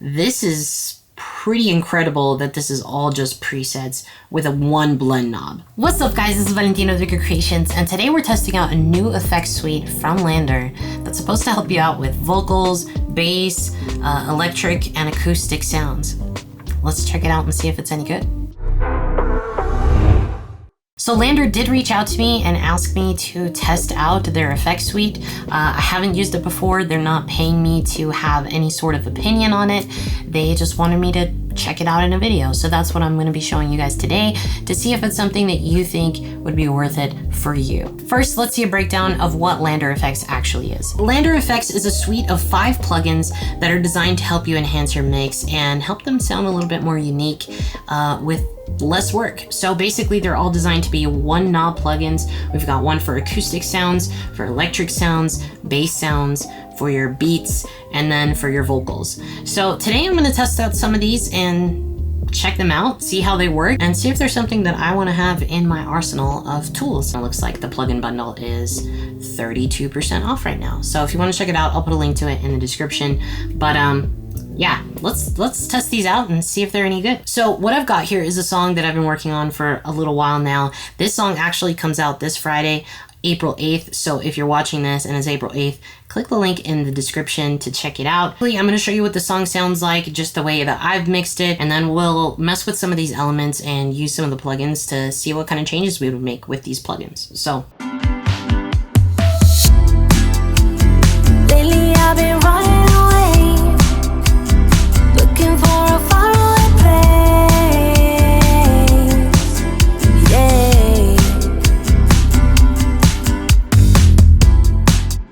This is pretty incredible that this is all just presets with a one blend knob. What's up guys, this is Valentina with Vicar Creations, and today we're testing out a new effects suite from LANDR that's supposed to help you out with vocals, bass, electric, and acoustic sounds. Let's check it out and see if it's any good. So LANDR did reach out to me and ask me to test out their effects suite. I haven't used it before. They're not paying me to have any sort of opinion on it. They just wanted me to check it out in a video. So that's what I'm going to be showing you guys today to see if it's something that you think would be worth it for you. First, let's see a breakdown of what LANDR FX actually is. LANDR FX is a suite of 5 plugins that are designed to help you enhance your mix and help them sound a little bit more unique with less work. So basically they're all designed to be one knob plugins. We've got one for acoustic sounds, for electric sounds, bass sounds, for your beats, and then for your vocals. So today I'm going to test out some of these and check them out, see how they work, and see if there's something that I want to have in my arsenal of tools. It looks like the plugin bundle is 32% off right now. So if you want to check it out, I'll put a link to it in the description. But yeah, let's test these out and see if they're any good. So what I've got here is a song that I've been working on for a little while now. This song actually comes out this Friday, April 8th. So if you're watching this and it's April 8th, click the link in the description to check it out. I'm going to show you what the song sounds like, just the way that I've mixed it, and then we'll mess with some of these elements and use some of the plugins to see what kind of changes we would make with these plugins. So lately I've been running away, looking for a faraway place. Yeah.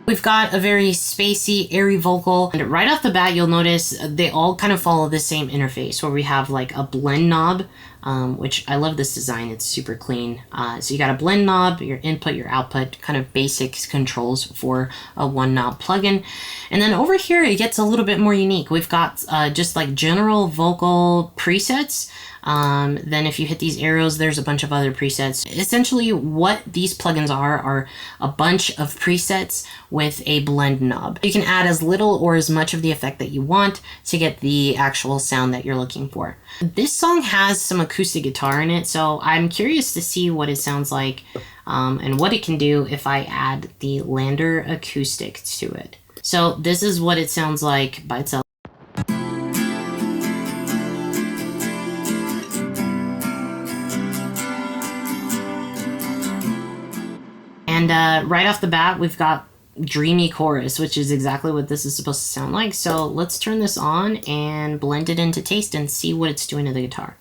We've got a very spacey, airy vocal, and right off the bat you'll notice they all kind of follow the same interface where we have like a blend knob, which I love this design. It's super clean. So you got a blend knob, your input, your output, kind of basic controls for a one knob plugin. And then over here it gets a little bit more unique. We've got just like general vocal presets. Then if you hit these arrows, there's a bunch of other presets. Essentially what these plugins are a bunch of presets with a blend knob. You can add as little or as much of the effect that you want to get the actual sound that you're looking for. This song has some acoustic guitar in it, so I'm curious to see what it sounds like and what it can do if I add the LANDR Acoustic to it. So this is what it sounds like by itself. And right off the bat, we've got dreamy chorus, which is exactly what this is supposed to sound like. So let's turn this on and blend it into taste and see what it's doing to the guitar.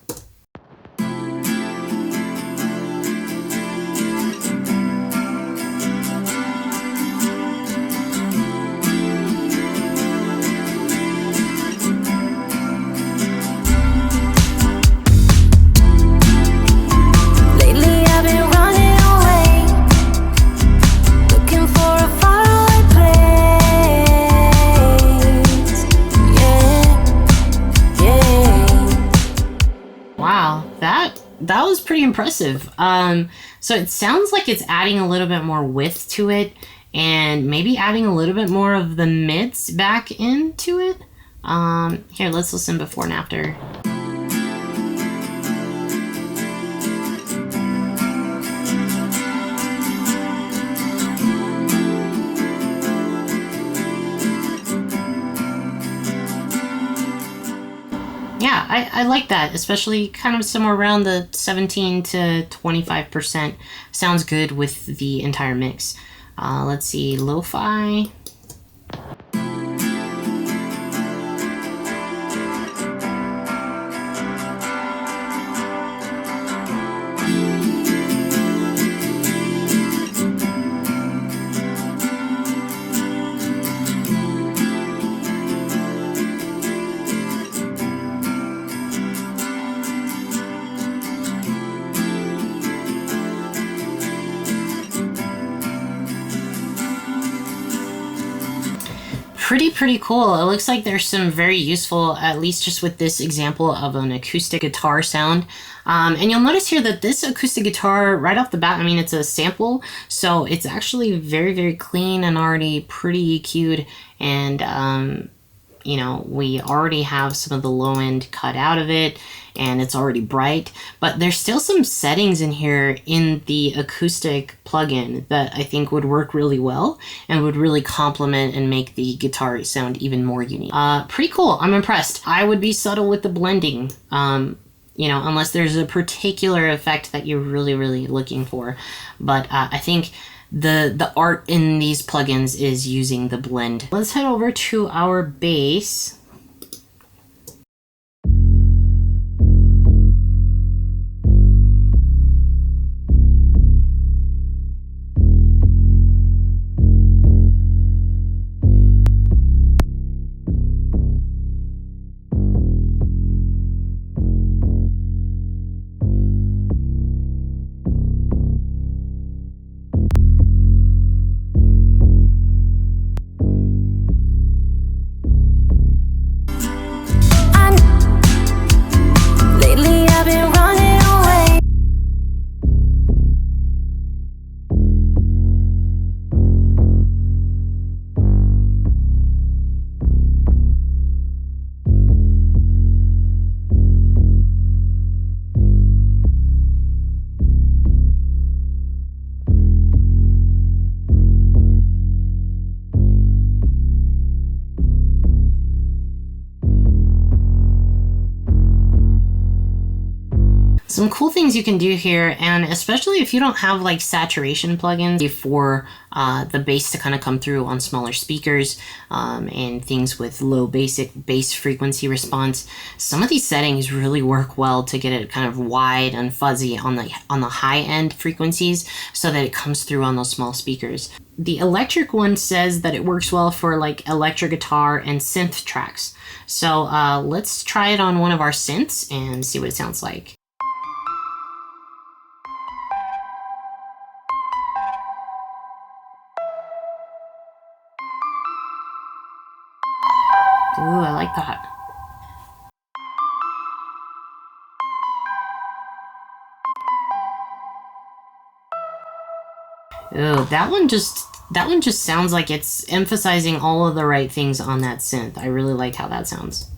That was pretty impressive. So it sounds like it's adding a little bit more width to it and maybe adding a little bit more of the mids back into it. Here, let's listen before and after. Yeah, I like that, especially kind of somewhere around the 17 to 25%. Sounds good with the entire mix. Let's see, lo-fi. Pretty cool. It looks like there's some very useful, at least just with this example of an acoustic guitar sound. And you'll notice here that this acoustic guitar right off the bat, I mean, it's a sample, so it's actually very, very clean and already pretty EQ'd. And you know, we already have some of the low end cut out of it and it's already bright, but there's still some settings in here in the acoustic plugin that I think would work really well and would really complement and make the guitar sound even more unique. Pretty cool. I'm impressed. I would be subtle with the blending, you know, unless there's a particular effect that you're really looking for. But I think the art in these plugins is using the blend. Let's head over to our bass. Some cool things you can do here, and especially if you don't have like saturation plugins for the bass to kind of come through on smaller speakers and things with low basic bass frequency response, some of these settings really work well to get it kind of wide and fuzzy on the high end frequencies so that it comes through on those small speakers. The electric one says that it works well for like electric guitar and synth tracks. So let's try it on one of our synths and see what it sounds like. Ooh, I like that. Ooh, that one just sounds like it's emphasizing all of the right things on that synth. I really like how that sounds.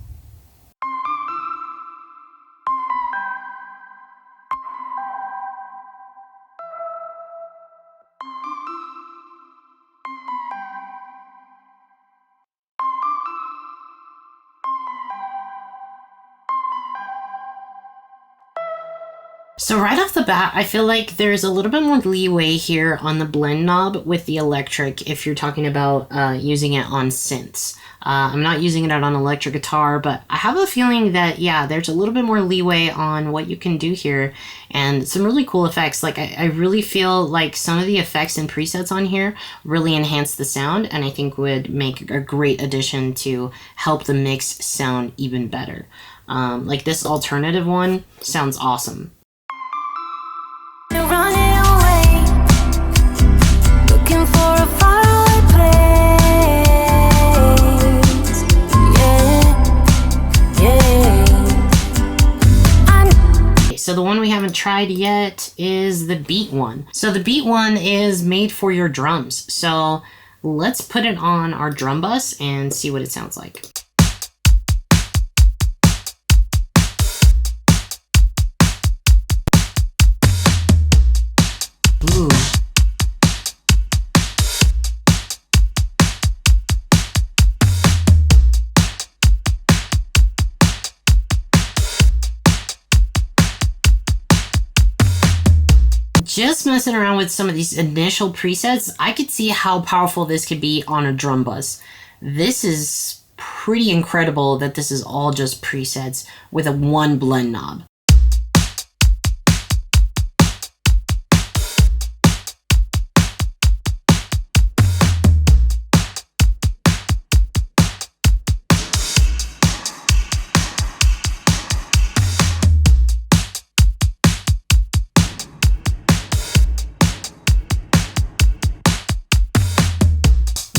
So right off the bat, I feel like there's a little bit more leeway here on the blend knob with the electric if you're talking about using it on synths. I'm not using it on electric guitar, but I have a feeling that, yeah, there's a little bit more leeway on what you can do here and some really cool effects. Like I really feel like some of the effects and presets on here really enhance the sound and I think would make a great addition to help the mix sound even better. Like this alternative one sounds awesome. So the one we haven't tried yet is the beat one. So the beat one is made for your drums. So let's put it on our drum bus and see what it sounds like. Ooh. Just messing around with some of these initial presets, I could see how powerful this could be on a drum bus. This is pretty incredible that this is all just presets with a one blend knob.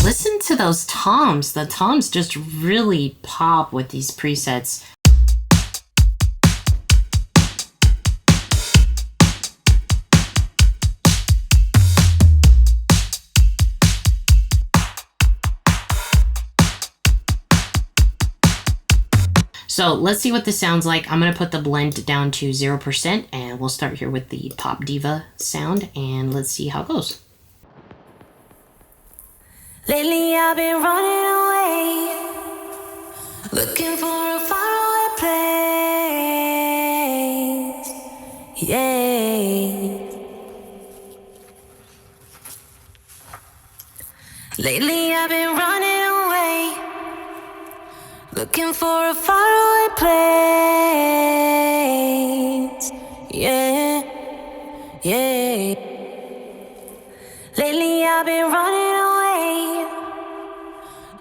Listen to those toms. The toms just really pop with these presets. So let's see what this sounds like. I'm gonna put the blend down to 0%, and we'll start here with the pop diva sound, and let's see how it goes. Lately I've been running away, looking for a faraway place. Yeah. Lately I've been running away, looking for a faraway place. Yeah, yeah. Lately I've been running away,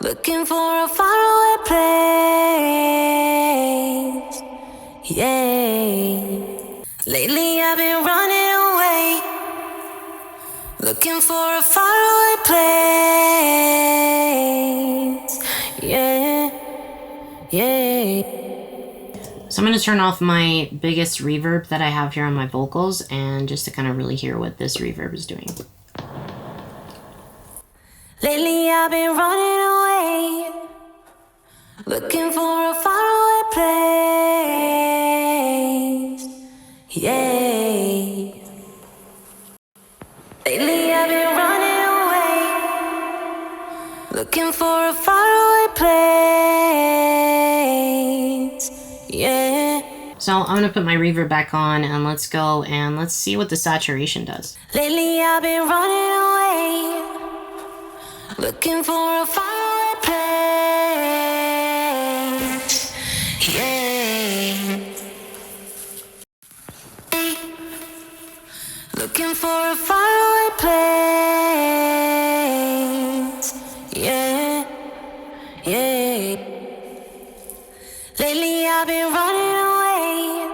looking for a faraway place. Yeah. Lately I've been running away, looking for a faraway place. Yeah, yeah. So I'm going to turn off my biggest reverb that I have here on my vocals, and just to kind of really hear what this reverb is doing. Lately I've been running away, looking for a faraway place. Yeah. Lately I've been running away, looking for a faraway place. Yeah. So I'm going to put my reverb back on, and let's go and let's see what the saturation does. Lately I've been running away, looking for a faraway place. Yeah. Looking for a faraway place. Yeah, yeah. Lately I've been running away,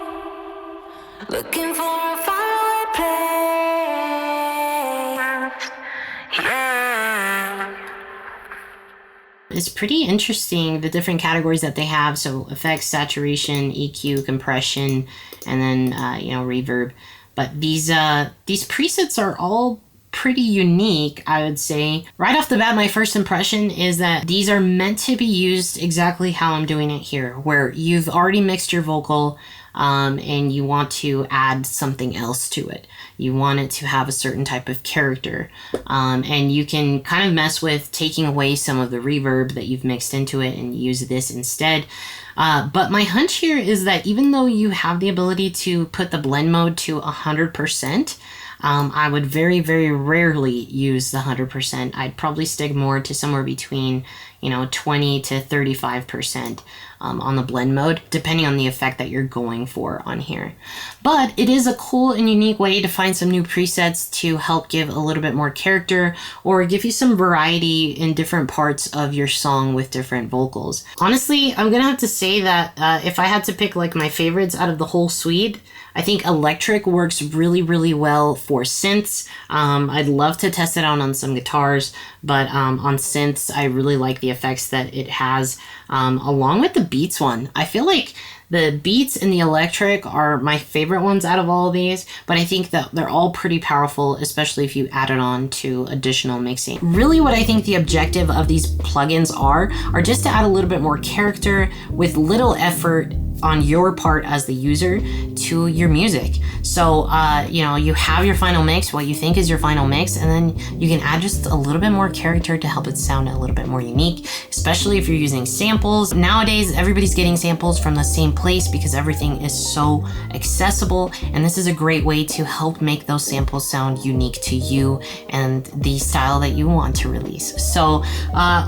looking for a faraway place. Yeah. It's pretty interesting, the different categories that they have. So effects, saturation, EQ, compression, and then reverb. But these presets are all pretty unique, I would say. Right off the bat, my first impression is that these are meant to be used exactly how I'm doing it here, where you've already mixed your vocal and you want to add something else to it. You want it to have a certain type of character. And you can kind of mess with taking away some of the reverb that you've mixed into it and use this instead. But my hunch here is that even though you have the ability to put the blend mode to 100%, I would very, very rarely use the 100%. I'd probably stick more to somewhere between, 20 to 35% on the blend mode, depending on the effect that you're going for on here. But it is a cool and unique way to find some new presets to help give a little bit more character or give you some variety in different parts of your song with different vocals. Honestly, I'm gonna have to say that if I had to pick like my favorites out of the whole suite, I think electric works really, really well for synths. I'd love to test it out on some guitars, but on synths, I really like the effects that it has, along with the beats one. I feel like the beats and the electric are my favorite ones out of all of these, but I think that they're all pretty powerful, especially if you add it on to additional mixing. Really what I think the objective of these plugins are just to add a little bit more character with little effort on your part as the user to your music. So, you have your final mix, what you think is your final mix, and then you can add just a little bit more character to help it sound a little bit more unique, especially if you're using samples. Nowadays, everybody's getting samples from the same place because everything is so accessible, and this is a great way to help make those samples sound unique to you and the style that you want to release. So,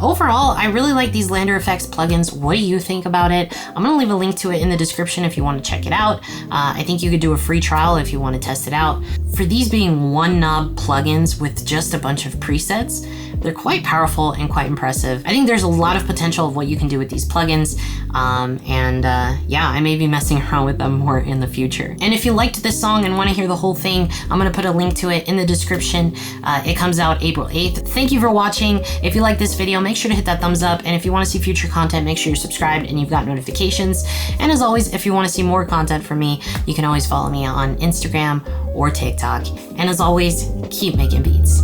overall, I really like these LANDR FX plugins. What do you think about it? I'm gonna leave a link to it in the description if you want to check it out. I think you could do a free trial if you want to test it out. For these being one knob plugins with just a bunch of presets, they're quite powerful and quite impressive. I think there's a lot of potential of what you can do with these plugins, I may be messing around with them more in the future. And if you liked this song and want to hear the whole thing, I'm going to put a link to it in the description. It comes out April 8th. Thank you for watching. If you like this video, make sure to hit that thumbs up, and if you want to see future content, make sure you're subscribed and you've got notifications. And as always, if you want to see more content from me, you can always follow me on Instagram or TikTok. And as always, keep making beats.